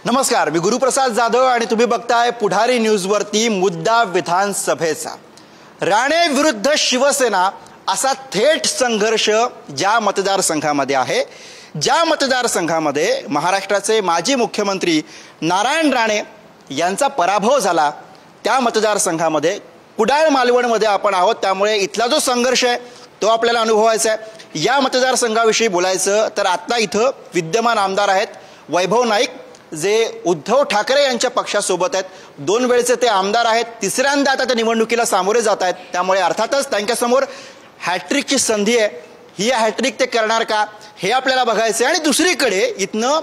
नमस्कार, मी गुरुप्रसाद जाधव आणि तुम्ही बघताय पुढारी न्यूजवरती मुद्दा विधानसभेचा। राणे विरुद्ध शिवसेना असा थेट संघर्ष ज्या मतदारसंघामध्ये आहे, ज्या मतदारसंघामध्ये महाराष्ट्राचे माजी मुख्यमंत्री नारायण राणे यांचा पराभव झाला, त्या मतदारसंघामध्ये कुडाळ मालवणमध्ये आपण आहोत। त्यामुळे इथला जो संघर्ष आहे तो आपल्याला अनुभवायचा आहे। या मतदारसंघाविषयी बोलायचं तर आता इथं विद्यमान आमदार आहेत वैभव नाईक, जे उद्धव ठाकरे यांच्या पक्षासोबत आहेत। 2 वेळचे ते आमदार आहेत, तिसऱ्यांदा आता त्या निवडणुकीला सामोरे जात आहेत। त्यामुळे अर्थातच त्यांच्यासमोर हॅट्रिकची संधी आहे। ही हॅट्रिक ते करणार का हे आपल्याला बघायचं आहे। आणि दुसरीकडे इथनं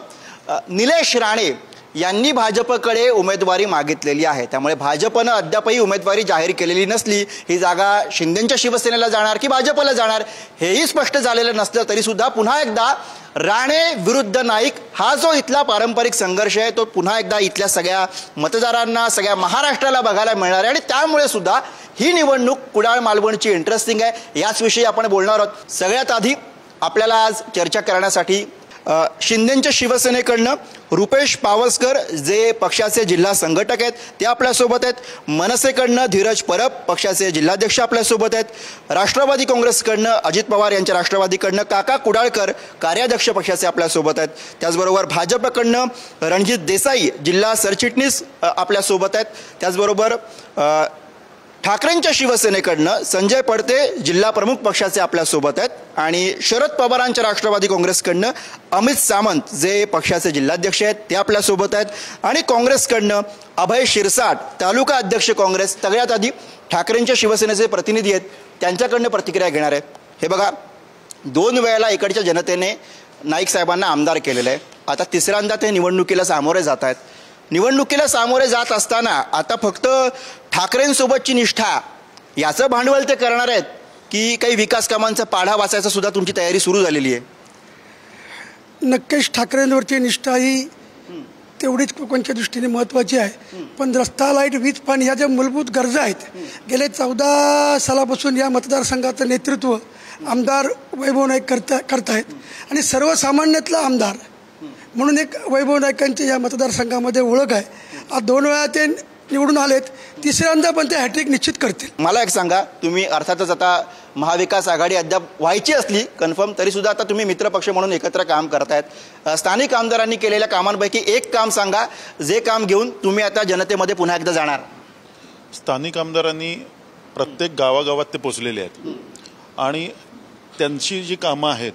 निलेश राणे यांनी भाजपकडे उमेदवारी मागितलेली आहे। त्यामुळे भाजपनं अद्यापही उमेदवारी जाहीर केलेली नसली, ही जागा शिंदेंच्या शिवसेनेला जाणार की भाजपला जाणार हेही स्पष्ट झालेलं नसलं तरी सुद्धा पुन्हा एकदा राणे विरुद्ध नाईक हा जो इथला पारंपरिक संघर्ष आहे तो पुन्हा एकदा इथल्या सगळ्या मतदारांना, सगळ्या महाराष्ट्राला बघायला मिळणार आहे। आणि त्यामुळे सुद्धा ही निवडणूक कुडाळ मालवणची इंटरेस्टिंग आहे। याच विषयी आपण बोलणार आहोत। सगळ्यात आधी आपल्याला आज चर्चा करण्यासाठी शिंदेंच्या शिवसेनेकडनं रुपेश पावसकर जे पक्षाचे जिल्हा संघटक आहेत ते आपल्यासोबत आहेत। मनसेकडनं धीरज परब पक्षाचे जिल्हाध्यक्ष आपल्यासोबत आहेत। राष्ट्रवादी काँग्रेसकडनं अजित पवार यांच्या राष्ट्रवादीकडनं काका कुडाळकर कार्याध्यक्ष पक्षाचे आपल्यासोबत आहेत। त्याचबरोबर भाजपकडनं रणजित देसाई जिल्हा सरचिटणीस आपल्यासोबत आहेत। त्याचबरोबर ठाकरेंच्या शिवसेनेकडनं संजय पडते जिल्हा प्रमुख पक्षाचे आपल्यासोबत आहेत। आणि शरद पवारांच्या राष्ट्रवादी काँग्रेसकडनं अमित सामंत जे पक्षाचे जिल्हाध्यक्ष आहेत ते आपल्यासोबत आहेत। आणि काँग्रेसकडनं अभय शिरसाट तालुका अध्यक्ष काँग्रेस, सगळ्यात आधी ठाकरेंच्या शिवसेनेचे प्रतिनिधी आहेत, त्यांच्याकडनं प्रतिक्रिया घेणार आहे। हे बघा, 2 वेळेला इकडच्या जनतेने नाईक साहेबांना आमदार केलेलं आहे। आता तिसऱ्यांदा ते निवडणुकीला सामोरे जात आहेत। निवडणुकीला सामोरे जात असताना आता फक्त ठाकरेंसोबतची निष्ठा याचं भांडवल ते करणार आहेत की काही विकास कामांचा पाढा वाचायचा सुद्धा तुमची तयारी सुरू झालेली आहे? नक्कीच ठाकरेंवरची निष्ठा ही तेवढीच कोकणच्या दृष्टीने महत्त्वाची आहे। पण रस्ता, लाईट, वीज, पाणी ह्या ज्या मूलभूत गरजा आहेत, गेले 14 सालापासून या मतदारसंघाचं नेतृत्व आमदार वैभव नाईक करतायत। आणि सर्वसामान्यातला आमदार म्हणून एक वैभव नाईकांची या मतदारसंघामध्ये ओळख आहे। आज 2 वेळा ते निवडून आलेत, तिसऱ्यांदा पण ते हॅट्रिक निश्चित करतील। मला एक सांगा, तुम्ही अर्थातच आता महाविकास आघाडी अद्याप व्हायची असली कन्फर्म तरी सुद्धा आता तुम्ही मित्रपक्ष म्हणून एकत्र काम करतायत। स्थानिक आमदारांनी केलेल्या कामांपैकी एक काम सांगा, जे काम घेऊन तुम्ही आता जनतेमध्ये पुन्हा एकदा जाणार। स्थानिक आमदारांनी प्रत्येक गावागावात ते पोचलेले आहेत आणि त्यांची जी कामं आहेत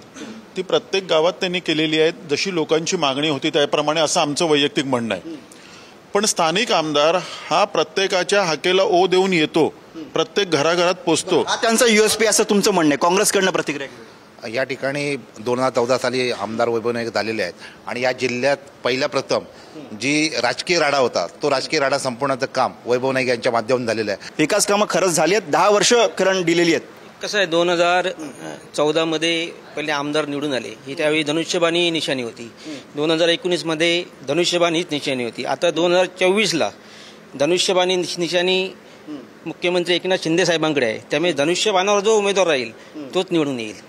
ती प्रत्येक गावात त्यांनी केलेली आहेत, जशी लोकांची मागणी होती त्याप्रमाणे, असं आमचं वैयक्तिक म्हणणं आहे। पण स्थानिक आमदार हा प्रत्येकाच्या हाकेला ओ देऊन येतो, प्रत्येक घराघरात पोचतो, हा त्यांचा USP असं तुमचं म्हणणं आहे। काँग्रेसकडनं प्रतिक्रिया? या ठिकाणी 2014 साली आमदार वैभव नाईक झालेले आहेत आणि या जिल्ह्यात पहिल्या प्रथम जी राजकीय राडा होता तो राजकीय राडा संपवण्याचं काम वैभव नाईक यांच्या माध्यमातून झालेलं आहे। विकास कामं खरंच झाली आहेत, 10 वर्ष करण दिलेली आहेत। कसं आहे, 2014 मध्ये पहिले आमदार निवडून आले, ही त्यावेळी धनुष्यबाणी निशाणी होती। 2019 मध्ये धनुष्यबाण हीच निशाणी होती। आता 2024ला धनुष्यबाणी निशाणी मुख्यमंत्री एकनाथ शिंदे साहेबांकडे आहे। त्यामुळे धनुष्यबाणावर जो उमेदवार राहील तोच निवडून येईल।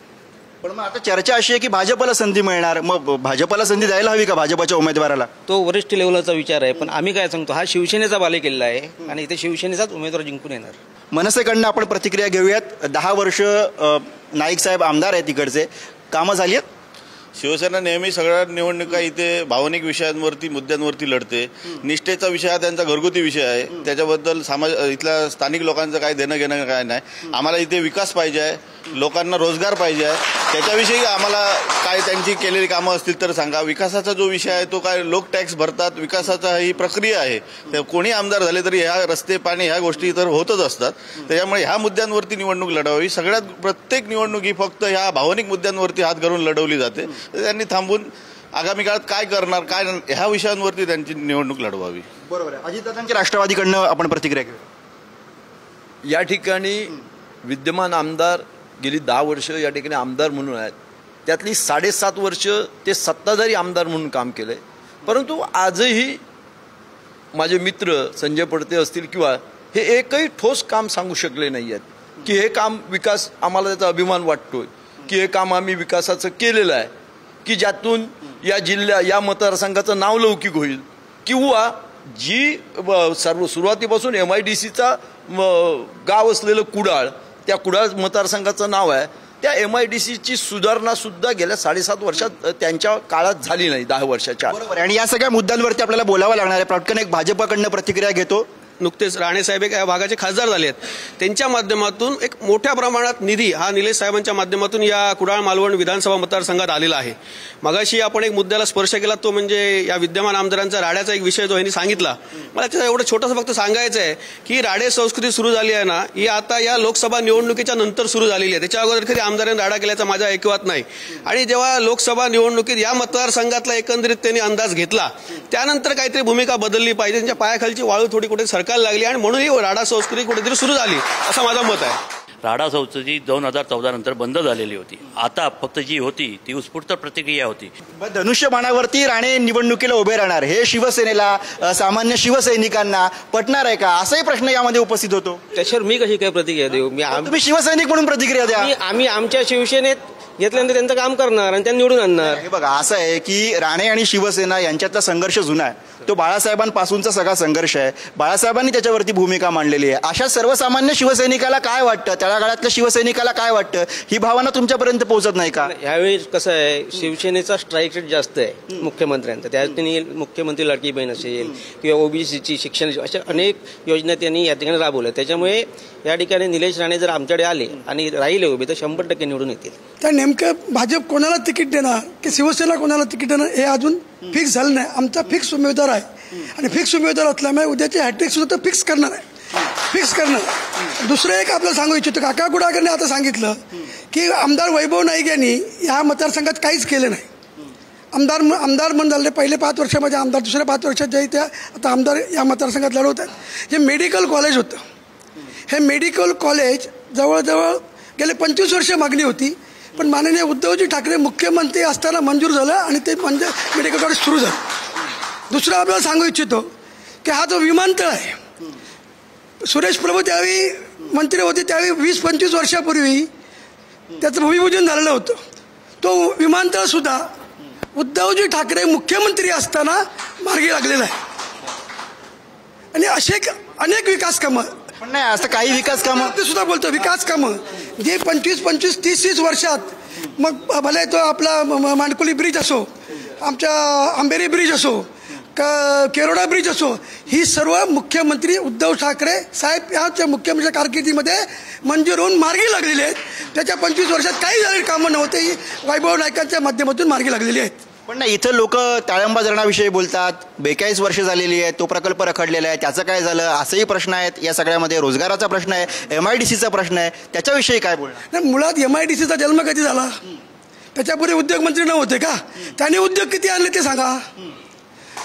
पण मग आता चर्चा अशी आहे की भाजपला संधी मिळणार, मग भाजपला संधी द्यायला हवी का भाजपच्या उमेदवाराला? तो वरिष्ठ लेवलचा विचार आहे, पण आम्ही काय सांगतो, हा शिवसेनेचा बालेकिल्ला आहे आणि इथे शिवसेनेचाच उमेदवार जिंकून येणार। मनसेकडनं आपण प्रतिक्रिया घेऊयात। 10 वर्ष नाईक साहेब आमदार आहेत तिकडचे, कामं झाली आहेत? शिवसेना नेहमी सगळ्या निवडणुका इथे भावनिक विषयांवरती, मुद्द्यांवरती लढते। निष्ठेचा विषय हा त्यांचा घरगुती विषय आहे, त्याच्याबद्दल इथल्या स्थानिक लोकांचं काय देणं घेणं काय नाही। आम्हाला इथे विकास पाहिजे आहे, लोकांना रोजगार पाहिजे आहे, त्याच्याविषयी आम्हाला काय त्यांची केलेली कामं असतील तर सांगा। विकासाचा जो विषय आहे तो काय, लोक टॅक्स भरतात, विकासाचा ही प्रक्रिया आहे। कोणी आमदार झाले तरी ह्या रस्ते, पाणी ह्या गोष्टी तर होतच असतात। त्याच्यामुळे ह्या मुद्द्यांवरती निवडणूक लढवावी। सगळ्यात प्रत्येक निवडणूक ही फक्त ह्या भावनिक मुद्द्यांवरती हात घालून लढवली जाते। त्यांनी थांबून आगामी काळात काय करणार, काय ह्या विषयांवरती त्यांची निवडणूक लढवावी। बरोबर आहे। अजितदादांच्या राष्ट्रवादीकडनं आपण प्रतिक्रिया घेऊ। या ठिकाणी विद्यमान आमदार गेली 10 वर्ष या ठिकाणी आमदार म्हणून आहेत, त्यातली 7.5 वर्ष ते सत्ताधारी आमदार म्हणून काम केलंय। परंतु आजही माझे मित्र संजय पडते असतील किंवा हे एकही ठोस काम सांगू शकले नाही आहेत की हे काम विकास, आम्हाला त्याचा अभिमान वाटतोय की हे काम आम्ही विकासाचं केलेलं आहे, की ज्यातून या मतदारसंघाचं नाव लौकिक होईल। किंवा जी सुरुवातीपासून MIDCचा गाव असलेलं कुडाळ, त्या कुडाळ मतदारसंघाचं नाव आहे, त्या MIDCची सुधारणा सुद्धा गेल्या 7.5 वर्षात त्यांच्या काळात झाली नाही, 10 वर्षाच्या. बरोबर. आणि या सगळ्या मुद्द्यांवरती आपल्याला बोलावं लागणार आहे. पटकन एक भाजपकडनं प्रतिक्रिया घेतो. नुकतेच राणेसाहेब या भागाचे खासदार झाले आहेत, त्यांच्या माध्यमातून एक मोठ्या प्रमाणात निधी हा निलेश साहेबांच्या माध्यमातून या कुडाळ मालवण विधानसभा मतदारसंघात आलेला आहे. मगाशी आपण एक मुद्द्याला स्पर्श केला, तो म्हणजे या विद्यमान आमदारांचा राड्याचा एक विषय जो यांनी सांगितला. मला त्याचं एवढं छोटंसं फक्त सांगायचं आहे की राडे संस्कृती सुरू झाली आहे ना, ही आता या लोकसभा निवडणुकीच्या नंतर सुरू झालेली आहे. त्याच्या अगोदर कधी आमदारांनी राडा केल्याचा माझा ऐकवात नाही. आणि जेव्हा लोकसभा निवडणुकीत या मतदारसंघातला एकंदरीत त्यांनी अंदाज घेतला, त्यानंतर काहीतरी भूमिका बदलली पाहिजे, त्यांच्या पायाखालची वाळू थोडी कुठे सरकायला लागली आणि म्हणून ही राडा संस्कृती कुठेतरी सुरू झाली, असं माझं मत आहे. राडा संस्कृती 2014 नंतर बंद झालेली होती. आता फक्त जी होती ती उत्स्फूर्त प्रतिक्रिया होती. धनुष्यबाणावरती राणे निवडणुकीला उभे राहणार हे शिवसेनेला, सामान्य शिवसैनिकांना पटणार आहे का, असाही प्रश्न यामध्ये उपस्थित होतो. त्याच्यावर मी कशी काय प्रतिक्रिया देऊ? तुम्ही शिवसैनिक म्हणून प्रतिक्रिया द्या. आम्ही आमच्या शिवसेनेत घेतल्यानंतर त्यांचं काम करणार आणि त्यांना निवडून आणणार. हे बघा, असं आहे की राणे आणि शिवसेना यांच्यातला संघर्ष जुना आहे. तो बाळासाहेबांपासूनचा सगळा संघर्ष आहे. बाळासाहेबांनी त्याच्यावरती भूमिका मांडलेली आहे. अशा सर्वसामान्य शिवसैनिकाला काय वाटतं, त्या काळातल्या शिवसैनिकाला काय वाटतं, ही भावना तुमच्यापर्यंत पोहोचत नाही का? यावेळी कसं आहे, शिवसेनेचा स्ट्राईक रेट जास्त आहे मुख्यमंत्र्यांचा. त्यात त्यांनी मुख्यमंत्री लाडकी बहीण असेल किंवा OBCची शिक्षण, अशा अनेक योजना त्यांनी या ठिकाणी राबवल्या. त्याच्यामुळे या ठिकाणी निलेश राणे जर आमच्याकडे आले आणि राहिले उभे तर 100% निवडून येतील. तर नेमकं भाजप कोणाला तिकीट देणार की शिवसेना कोणाला तिकीट देणार हे अजून फिक्स झालं नाही. आमचा फिक्स उमेदवार आहे आणि फिक्स उमेदवार असल्यामुळे उद्याची हॅट्रिक सुद्धा तर फिक्स करणार आहे, फिक्स करणार. दुसरं एक आपल्याला सांगू इच्छितो, काका गुडाकरने आता सांगितलं की आमदार वैभव नाईक यांनी ह्या मतदारसंघात काहीच केलं नाही. आमदार म्हणून झाले पहिले 5 वर्षामध्ये आमदार, दुसऱ्या 5 वर्षात जे त्या आता आमदार या मतदारसंघात लढवत आहेत. जे मेडिकल कॉलेज होतं, हे मेडिकल कॉलेज जवळजवळ गेले 25 वर्ष मागणी होती, पण माननीय उद्धवजी ठाकरे मुख्यमंत्री असताना मंजूर झालं आणि ते मेडिकल कॉलेज सुरू झालं. दुसरं आपल्याला सांगू इच्छितो की हा जो विमानतळ आहे, सुरेश प्रभू त्यावेळी मंत्री होते, त्यावेळी 20-25 वर्षापूर्वी त्याचं भूमिपूजन झालेलं होतं. तो विमानतळ सुद्धा उद्धवजी ठाकरे मुख्यमंत्री असताना मार्गी लागलेला आहे. आणि असे अनेक विकास कामं, पण नाही असं काही विकास कामं ते सुद्धा बोलतो, विकास कामं जे 25-25, 30 वर्षात, मग भले तो आपला मांडकोली ब्रिज असो, आमच्या आंबेरी ब्रिज असो, केरोडा ब्रिज असो, ही सर्व मुख्यमंत्री उद्धव ठाकरे साहेब याच्या मुख्यमंत्री कारकिर्दीमध्ये मंजूर होऊन मार्गी लागलेली आहेत. त्याच्या 25 वर्षात काही झालेली कामं नव्हते, ही वैभव नाईकांच्या माध्यमातून मार्गी लागलेली आहेत. पण नाही, इथं लोक ताळंबा धरणाविषयी बोलतात. 42 वर्ष झालेली आहे, तो प्रकल्प रखडलेला आहे, त्याचं काय झालं, असंही प्रश्न आहेत. या सगळ्यामध्ये रोजगाराचा प्रश्न आहे, MIDCचा प्रश्न आहे, त्याच्याविषयी काय बोलणार? नाही, मुळात MIDCचा जन्म कधी झाला? त्याच्यापूर्वी उद्योगमंत्री नव्हते का? त्यांनी उद्योग किती आणले ते सांगा.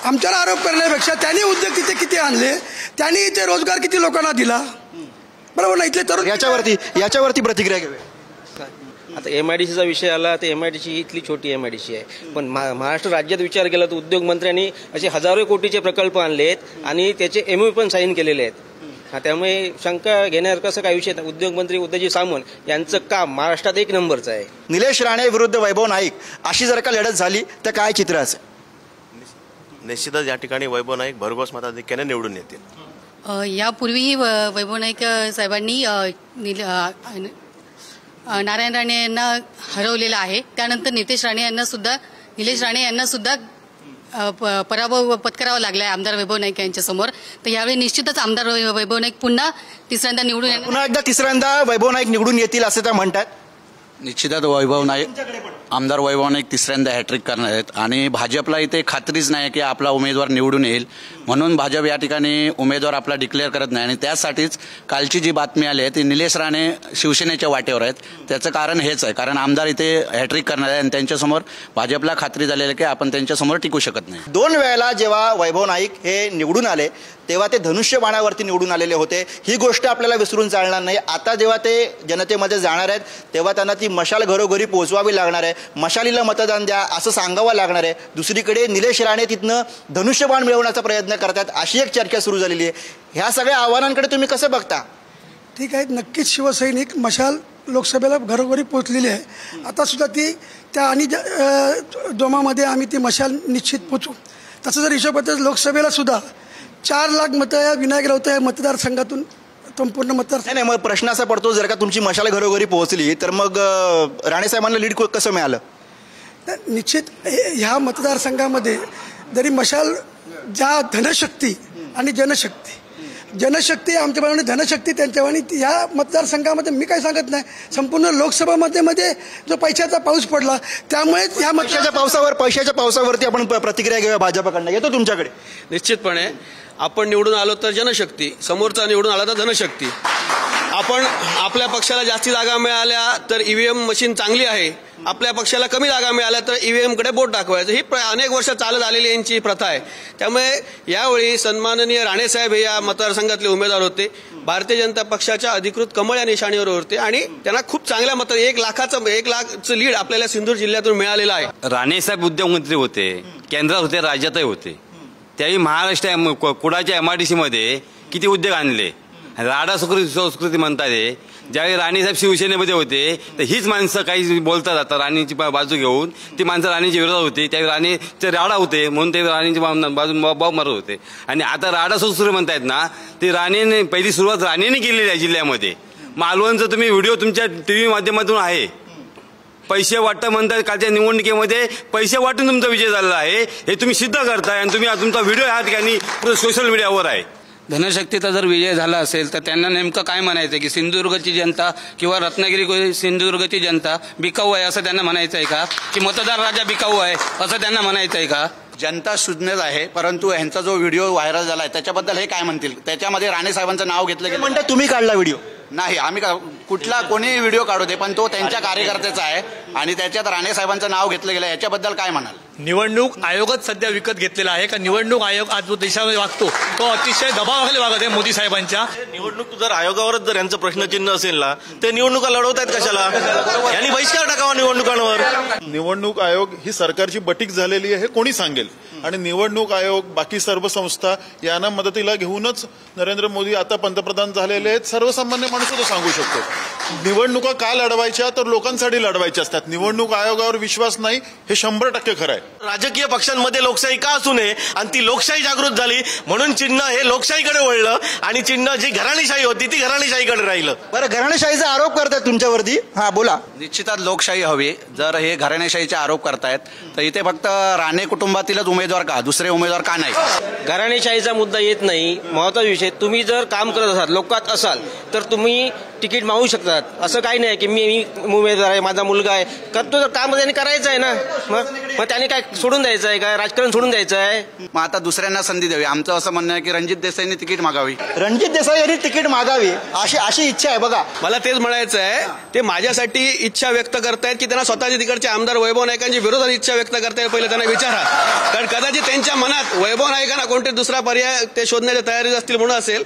आमच्यावर आरोप करण्यापेक्षा त्यांनी उद्योग तिथे किती आणले, त्यांनी इथे रोजगार किती लोकांना दिला, बरोबर ना? इथले तर याच्यावरती प्रतिक्रिया घेऊया. आता MIDCचा विषय आला तर MIDC इथली छोटी MIDC आहे, पण महाराष्ट्र राज्यात विचार केला तर उद्योगमंत्र्यांनी असे हजारो कोटीचे प्रकल्प आणलेत आणि त्याचे MOU पण साईन केलेले आहेत. त्यामुळे शंका घेण्यासारखं असं काही विषय नाही. उद्योगमंत्री उदयजी सामंत यांचं काम महाराष्ट्रात 1 नंबरचं आहे. निलेश राणे विरुद्ध वैभव नाईक अशी जर का लढत झाली तर काय चित्र असेल? निश्चितच या ठिकाणी वैभव नाईक भरघोस मताधिक्याने निवडून येतील. यापूर्वीही वैभव नाईक साहेबांनी नारायण राणे यांना हरवलेलं आहे. त्यानंतर निलेश राणे यांना सुद्धा पराभव पत्करावा लागला आहे आमदार वैभव नाईक यांच्या समोर. तर यावेळी निश्चितच आमदार वैभव नाईक पुन्हा तिसऱ्यांदा निवडून येणार. पुन्हा एकदा तिसऱ्यांदा वैभव नाईक निवडून येतील असं त्या म्हणतात. निश्चितच आमदार वैभव नाईक तिसऱ्यांदा हॅट्रिक करणार आहेत आणि भाजपला इथे खात्रीच नाही की आपला उमेदवार निवडून येईल, म्हणून भाजप या ठिकाणी उमेदवार आपला डिक्लेअर करत नाही. आणि त्यासाठीच कालची जी बातमी आली आहे ती निलेश राणे शिवसेनेच्या वाटेवर आहेत. त्याचं कारण हेच आहे, कारण आमदार इथे हॅट्रिक करणार आहे आणि त्यांच्यासमोर भाजपला खात्री झालेली आहे की आपण त्यांच्यासमोर टिकू शकत नाही. 2 वेळेला जेव्हा वैभव नाईक हे निवडून आले तेव्हा ते धनुष्यबाणावरती निवडून आलेले होते. ही गोष्ट आपल्याला विसरून चालणार नाही. आता जेव्हा ते जनतेमध्ये जाणार आहेत तेव्हा त्यांना ती मशाल घरोघरी पोहोचवावी लागणार आहे. मशालीला मतदान द्या असं सांगावं लागणार आहे. दुसरीकडे निलेश राणे तिथनं धनुष्यबाण मिळवण्याचा प्रयत्न करतात, अशी एक चर्चा सुरू झालेली आहे. ह्या सगळ्या आव्हानांकडे तुम्ही कसं बघता? ठीक आहे, नक्कीच शिवसैनिक मशाल लोकसभेला घरोघरी पोहोचलेली आहे. आता सुद्धा ती त्या आणि जोमामध्ये आम्ही ती मशाल निश्चित पोचू. तसं जर हिशोब तर लोकसभेला सुद्धा 4 लाख मतं या विनायक राऊत या मतदारसंघातून संपूर्ण मतदार. नाही, मग प्रश्न असा पडतो, जर का तुमची मशाल घरोघरी पोहोचली तर मग राणे साहेबांना लीड कसं मिळालं? निश्चित ह्या मतदारसंघामध्ये जरी मशाल ज्या धनशक्ती आणि जनशक्ती आमच्याप्रमाणे धनशक्ती त्यांच्यावानी या मतदारसंघामध्ये मी काय सांगत नाही, संपूर्ण लोकसभा मध्ये जो पैशाचा पाऊस पडला त्यामुळे ह्या पैशाच्या पावसावरती आपण प्रतिक्रिया घेऊया भाजपकडनं. येतो तुमच्याकडे. निश्चितपणे आपण निवडून आलो तर जनशक्ती, समोरचा निवडून आला तर धनशक्ती. आपण आपल्या पक्षाला जास्ती जागा मिळाल्या तर ईव्हीएम मशीन चांगली आहे, आपल्या पक्षाला कमी जागा मिळाल्या तर ईव्हीएम कडे बोट दाखवायचं, ही अनेक वर्ष चालत आलेली यांची प्रथा आहे. त्यामुळे यावेळी सन्माननीय राणेसाहेब हे या मतदारसंघातले उमेदवार होते. भारतीय जनता पक्षाच्या अधिकृत कमळ या निशाणीवर होते आणि त्यांना खूप चांगल्या मतं 1 लाखाचं लीड आपल्याला सिंधुदुर्ग जिल्ह्यातून मिळालेलं आहे. राणेसाहेब उद्योगमंत्री होते, केंद्रात होते, राज्यातही होते. त्यावेळी महाराष्ट्र कुडाच्या MIDC मध्ये किती उद्योग आणले. राडा संस्कृती म्हणतात. ज्यावेळी राणेसाहेब शिवसेनेमध्ये होते तर हीच माणसं काही बोलतात आता राणीची बाजू घेऊन, ती माणसं राणीच्या विरोधात होती. त्यावेळी राणीचे राडा होते म्हणून ते राणीची बाजू बाब मारत होते. आणि आता राडा संस्कृती म्हणतायत ना, ती राणीने पहिली सुरुवात राणीने केलेली आहे जिल्ह्यामध्ये. मालवणचा तुम्ही व्हिडिओ तुमच्या TV माध्यमातून आहे. पैसे वाटतं म्हणतात, कालच्या निवडणुकीमध्ये पैसे वाटून तुमचा विजय झालेला आहे हे तुम्ही सिद्ध करताय आणि तुम्ही तुमचा व्हिडिओ ह्या ठिकाणी सोशल मीडियावर आहे. धनशक्तीचा जर विजय झाला असेल तर त्यांना नेमकं काय म्हणायचं की सिंधुदुर्गची जनता किंवा रत्नागिरी सिंधुदुर्गची जनता बिकाऊ आहे असं त्यांना म्हणायचं आहे का, की मतदार राजा बिकाऊ आहे असं त्यांना म्हणायचं आहे का? जनता सुज्ञच आहे, परंतु ह्यांचा जो व्हिडिओ व्हायरल झालाय त्याच्याबद्दल हे काय म्हणतील? त्याच्यामध्ये राणे साहेबांचं नाव घेतलं गेलं. म्हणतात तुम्ही काढला व्हिडिओ? नाही, आम्ही कुठला कोणी व्हिडिओ काढू दे, पण तो त्यांच्या कार्यकर्त्याचा आहे आणि त्याच्यात राणे साहेबांचं नाव घेतलं गेलं. याच्याबद्दल काय म्हणाल? निवडणूक आयोगच सध्या विकत घेतलेला आहे का? निवडणूक आयोग आज जो देशामध्ये वागतो तो अतिशय दबावाखाली वागत आहे मोदी साहेबांच्या. निवडणूक जर आयोगावरच जर यांचं प्रश्नचिन्ह असेल ना, ते निवडणुका लढवत आहेत कशाला? यांनी बहिष्कार टाकावा निवडणुकांवर. निवडणूक आयोग ही सरकारची बटीक झालेली आहे, कोणी सांगेल. आणि निवडणूक आयोग, बाकी सर्व संस्था यांना मदतीला घेऊनच नरेंद्र मोदी आता पंतप्रधान झालेले आहेत. सर्वसामान्य माणूस तो सांगू शकतो. निवडणुका का लढवायच्या तर लोकांसाठी लढवायच्या असतात. निवडणूक आयोगावर विश्वास नाही हे 100% खरं आहे. राजकीय पक्षांमध्ये लोकशाही का असू नये आणि ती लोकशाही जागृत झाली म्हणून चिन्ह हे लोकशाहीकडे वळलं आणि चिन्ह जी घराणेशाही होती ती घराणेशाहीकडे राहिलं. बरं, घराणेशाहीचा आरोप करतात तुमच्यावरती. हा बोला. निश्चितच लोकशाही हवी. जर हे घराणेशाहीचे आरोप करतायत तर इथे फक्त राणे कुटुंबातीलच उमेदवार का, दुसरे उमेदवार का नाही? घराणेशाहीचा मुद्दा येत नाही. महत्त्वाचा विषय, तुम्ही जर काम करत असाल, लोकात असाल तर तुम्ही तिकीट मागू शकतात. असं काही नाही की मी उमेदवार आहे, माझा मुलगा आहे, करतो तर काम त्याने करायचं आहे ना. मग त्याने काय सोडून द्यायचं आहे? काय राजकारण सोडून द्यायचं आहे? मग आता दुसऱ्यांना संधी द्यावी. आमचं असं म्हणणं आहे की रणजित देसाईंनी तिकीट मागावी. रणजित देसाई यांनी तिकीट मागावी अशी इच्छा आहे. बघा, मला तेच म्हणायचं आहे, ते माझ्यासाठी इच्छा व्यक्त करतायत की त्यांना स्वतःच्या तिकडचे आमदार वैभव नाईकांच्या विरोधात इच्छा व्यक्त करतायत, पहिले त्यांना विचारा. कारण कदाचित त्यांच्या मनात वैभव नाईकांना कोणते दुसरा पर्याय ते शोधण्याच्या तयारीत असतील म्हणून असेल.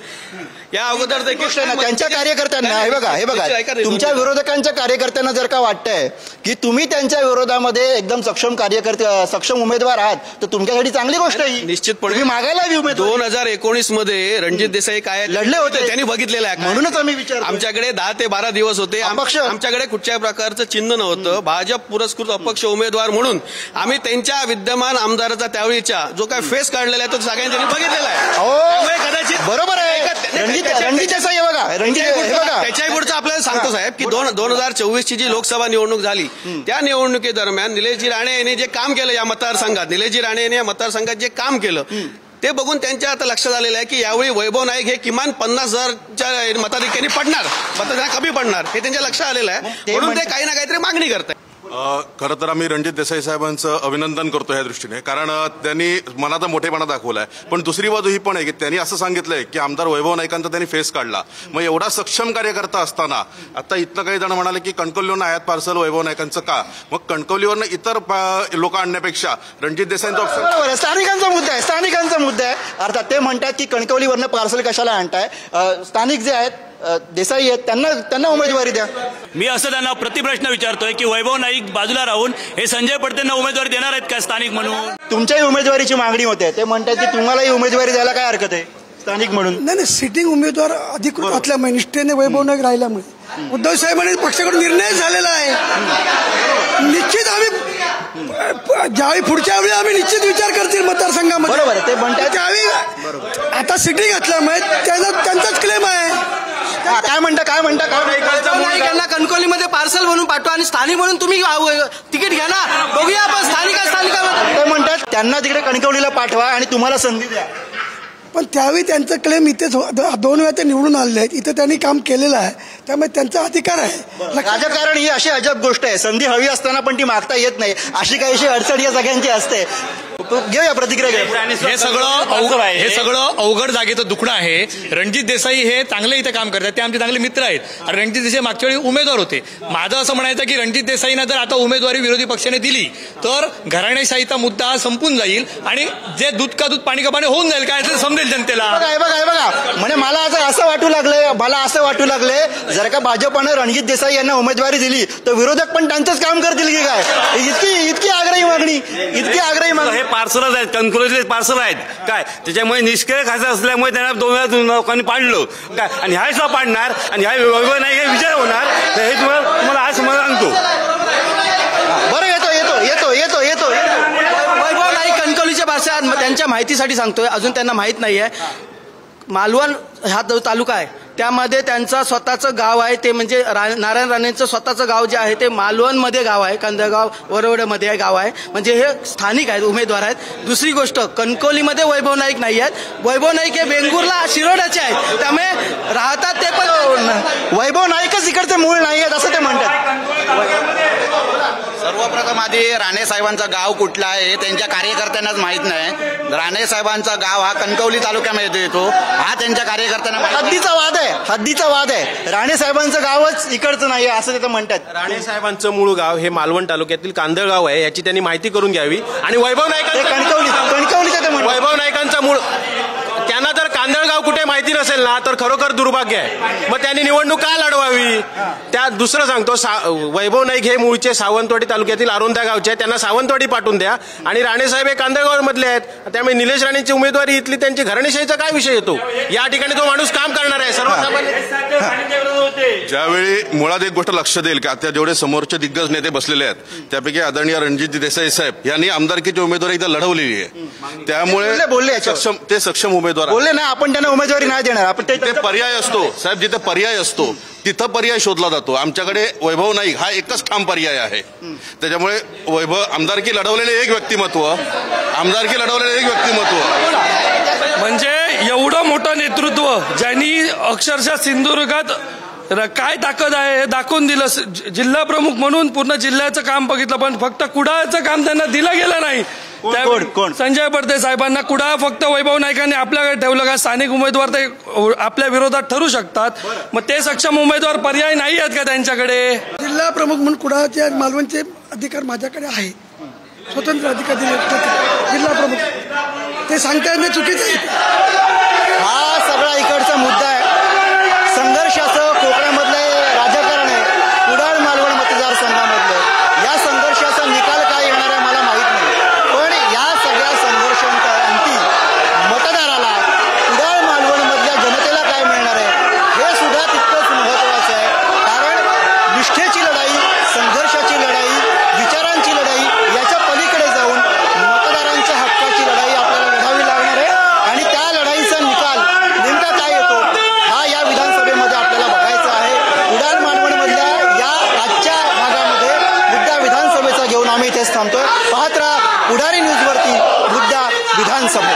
या अगोदर त्यांच्या कार्यकर्त्यांना हे बघा तुमच्या विरोधकांच्या कार्यकर्त्यांना जर का वाटतंय की तुम्ही त्यांच्या विरोधामध्ये एकदम सक्षम उमेदवार आहात तर तुमच्यासाठी चांगली गोष्ट आहे. निश्चितपणे मागायला हवी उमेदवार. 2019 मध्ये रणजित देसाई काय लढले होते, त्यांनी बघितलेलं आहे. म्हणूनच आम्ही विचार, आमच्याकडे 10 ते 12 दिवस होते. आमच्याकडे कुठच्याही प्रकारचं चिन्ह नव्हतं. भाजप पुरस्कृत अपक्ष उमेदवार म्हणून आम्ही त्यांच्या विद्यमान आमदाराचा त्यावेळीच्या जो काय फेस काढलेला आहे तो सगळ्यांनी बघितलेला आहे. कदाचित बरोबर आहे. रणजित देसाई बघा, त्याच्याही पुढचं आपल्याला सांगतो साहेब की 2024ची जी लोकसभा निवडणूक झाली त्या निवडणुकीदरम्यान निलेशजी राणे यांनी जे काम केलं या मतदारसंघात, निलेशजी राणे यांनी या मतदारसंघात जे काम केलं ते बघून त्यांच्या आता लक्षात आलेलं आहे की यावेळी वैभव नाईक हे किमान 50,000च्या मताधिक्यांनी पडणार, मतदार कमी पडणार हे त्यांच्या लक्षात आलेलं आहे. म्हणून ते काही ना काहीतरी मागणी करतात. खरं तर आम्ही रणजित देसाई साहेबांचं अभिनंदन करतो या दृष्टीने, कारण त्यांनी मनाचा मोठेपणा दाखवलाय. पण दुसरी बाजू ही पण आहे की त्यांनी असं सांगितलंय की आमदार वैभव नाईकांचा त्यांनी फेस काढला. मग एवढा सक्षम कार्यकर्ता असताना आता इथलं काही जण म्हणाले की कणकवलीवरनं आयात पार्सल वैभव नाईकांचं का? मग कणकवलीवरनं इतर लोक आणण्यापेक्षा रणजित देसाईंचा ऑप्शन. स्थानिकांचा मुद्दा आहे. अर्थात ते म्हणतात की कणकवलीवरनं पार्सल कशाला आणताय, स्थानिक जे आहेत देसाई आहेत त्यांना उमेदवारी द्या. मी असं त्यांना प्रतिप्रश्न विचारतोय की वैभव नाईक बाजूला राहून हे संजय पडतेंना उमेदवारी देणार आहेत का स्थानिक म्हणून? तुमच्याही उमेदवारीची मागणी होते, ते म्हणतात की तुम्हालाही उमेदवारी द्यायला काय हरकत आहे स्थानिक म्हणून? नाही, सिटिंग उमेदवार अधिकृत असल्यामुळे निष्ठेने वैभव नाईक राहिल्यामुळे उद्धव साहेबांनी पक्षाकडून निर्णय झालेला आहे. निश्चित आम्ही ज्यावेळी पुढच्या वेळी आम्ही निश्चित विचार करतील मतदारसंघामध्ये. बरोबर आहे, ते म्हणतात. त्यावेळी आता सिटी घातल्यामुळे त्यांचाच क्लेम आहे. काय म्हणता नाईकांना कणकवलीमध्ये पार्सल म्हणून पाठवा आणि स्थानिक म्हणून तुम्ही तिकीट घ्या ना, बघूया आपण स्थानिकामध्ये. ते म्हणतात त्यांना तिकडे कणकवलीला पाठवा आणि तुम्हाला संधी द्या. पण त्यावेळी त्यांचं क्लेम इथेच 2 वेळा ते निवडून आलेले आहेत, इथं त्यांनी काम केलेलं आहे, त्यामुळे त्यांचा अधिकार आहे. राजकारण ही अशी अजब गोष्ट आहे, संधी हवी असताना पण ती मागता येत नाही, अशी काहीशी अडचण या सगळ्यांची असते. घेऊया प्रतिक्रिया. हे सगळं अवघड जागेचं दुखणं आहे. रणजित देसाई हे चांगले इथे काम करतात, ते आमचे चांगले मित्र आहेत आणि रणजित देसाई मागच्या वेळी उमेदवार होते. माझं असं म्हणायचं की रणजित देसाईंना जर आता उमेदवारी विरोधी पक्षाने दिली तर घराणेशाहीचा मुद्दा हा संपून जाईल आणि जे दूध का दूध पाणी का पाणी होऊन जाईल, काय ते समजेल जनतेला. बघा म्हणजे मला असं वाटू लागले जर का भाजपनं रणजित देसाई यांना उमेदवारी दिली तर विरोधक पण त्यांचंच काम करतील की काय. इतकी आग्रही मागणी. पार्सलच आहेत, कणकवलीचे पार्सल आहेत काय, त्याच्यामुळे निष्क्रिय खासदार असल्यामुळे त्यांना 2 वेळा लोकांनी पाडलं काय, आणि ह्या सुद्धा पाडणार आणि ह्या वैभव नाही हे विजय होणार, तर हे तुम्हाला आज समजा सांगतो. बरं येतो वैभव नाईक कणकवलीच्या भाषा त्यांच्या माहितीसाठी सांगतोय, अजून त्यांना माहीत नाही आहे. मालवण हा जो तालुका आहे त्यामध्ये त्यांचं स्वतःचं गाव आहे, ते म्हणजे नारायण राणेंचं स्वतःचं गाव जे आहे ते मालवणमध्ये गाव आहे, कंदगाव वरवड्यामध्ये गाव आहे, म्हणजे हे स्थानिक आहेत, उमेदवार आहेत. दुसरी गोष्ट, कणकवलीमध्ये वैभव नाईक नाही आहेत. वैभव नाईक हे वेंगुर्ला शिरोड्याचे आहेत, त्यामुळे राहतात ते पण वैभव नाईकच इकडचे मूळ नाही आहेत असं ते म्हणतात. सर्वप्रथम आधी राणे साहेबांचं गाव कुठलं आहे हे त्यांच्या कार्यकर्त्यांनाच माहीत नाही. राणे साहेबांचा गाव हा कणकवली तालुक्यामध्ये येतो, हा त्यांच्या कार्यकर्त्यांना हद्दीचा वाद आहे. राणे साहेबांचं गावच इकडचं नाही असं ते म्हणतात. राणे साहेबांचं मूळ गाव हे मालवण तालुक्यातील कांदळगाव आहे, याची त्यांनी माहिती करून घ्यावी. आणि वैभव नाईकांचा मूळ त्यांना जर कांदळगाव कुठे माहिती नसेल ना तर खरोखर दुर्भाग्य आहे. मग त्यांनी निवडणूक का लढवावी. त्या दुसरं सांगतो, वैभव नाईक हे मूळचे सावंतवाडी तालुक्यातील आरोंदा गावचे आहेत, त्यांना सावंतवाडी पाठवून द्या. आणि राणे साहेब हे कांदळगाव मधले आहेत, त्यामुळे निलेश राणेंची उमेदवारी इथली त्यांची घराणेशाहीचा काय विषय येतो. या ठिकाणी तो माणूस काम करणार आहे. ज्यावेळी मुळात एक गोष्ट लक्ष देईल की आता जेवढे समोरचे दिग्गज नेते बसलेले आहेत त्यापैकी आदरणीय रणजित देसाई साहेब यांनी आमदारकीची उमेदवारी इथं लढवलेली आहे, त्यामुळे बोलले सक्षम उमेदवार बोलले ना, आपण त्यांना उमेदवारी नाही देणार. आपण ते पर्याय असतो साहेब, जिथे पर्याय असतो तिथं पर्याय शोधला जातो. आमच्याकडे वैभव नाईक हा एकच ठाम पर्याय आहे, त्याच्यामुळे आमदारकी लढवलेले एक व्यक्तिमत्व म्हणजे एवढं मोठं नेतृत्व ज्यांनी अक्षरशः सिंधुदुर्गात काय ताकद आहे हे दाखवून दिलं. जिल्हा प्रमुख म्हणून पूर्ण जिल्ह्याचं काम बघितलं, पण फक्त कुडाळचं काम त्यांना दिलं गेलं नाही. संजय पडते साहेबांना कुडाळ फक्त वैभव नाईकांनी आपल्याकडे ठेवलं का. स्थानिक उमेदवार ते आपल्या विरोधात ठरू शकतात, मग ते सक्षम उमेदवार पर्याय नाही आहेत का त्यांच्याकडे. जिल्हा प्रमुख म्हणून कुडाळचे मालवणचे अधिकार माझ्याकडे आहे, स्वतंत्र अधिकार दिले जिल्हा प्रमुख, ते सांगता येणे चुकीचं आहे. हा सगळा इकडचा मुद्दा आहे. संघर्षाचं कोकणामधलं राजकारण आहे, कुडाळ मालवण मतदारसंघामधलं. या संघर्षाचा निकाल काय येणार आहे मला माहीत नाही, पण या सगळ्या संघर्षांच्या अंती मतदाराला कुडाळ मालवण मधल्या जनतेला काय मिळणार आहे हे सुद्धा तितकंच महत्वाचं आहे. कारण निष्ठेची लढाई, संघर्षाची लढाई, विचारांची लढाई याच्या पलीकडे जाऊन मतदारांच्या हक्काची लढाई आपल्याला लढावी लागणार आहे. आणि त्या लढाईचा निकाल नेमका काय येतो हा या विधानसभेमध्ये आपल्याला बघायचा आहे. कुडाळ मालवण मधल्या या आजच्या भागामध्ये मुद्दा विधानसभेचा घेऊन आम्ही इथेच थांबतोय. पाहत राहा पुढारी न्यूजवरती मुद्दा विधानसभा.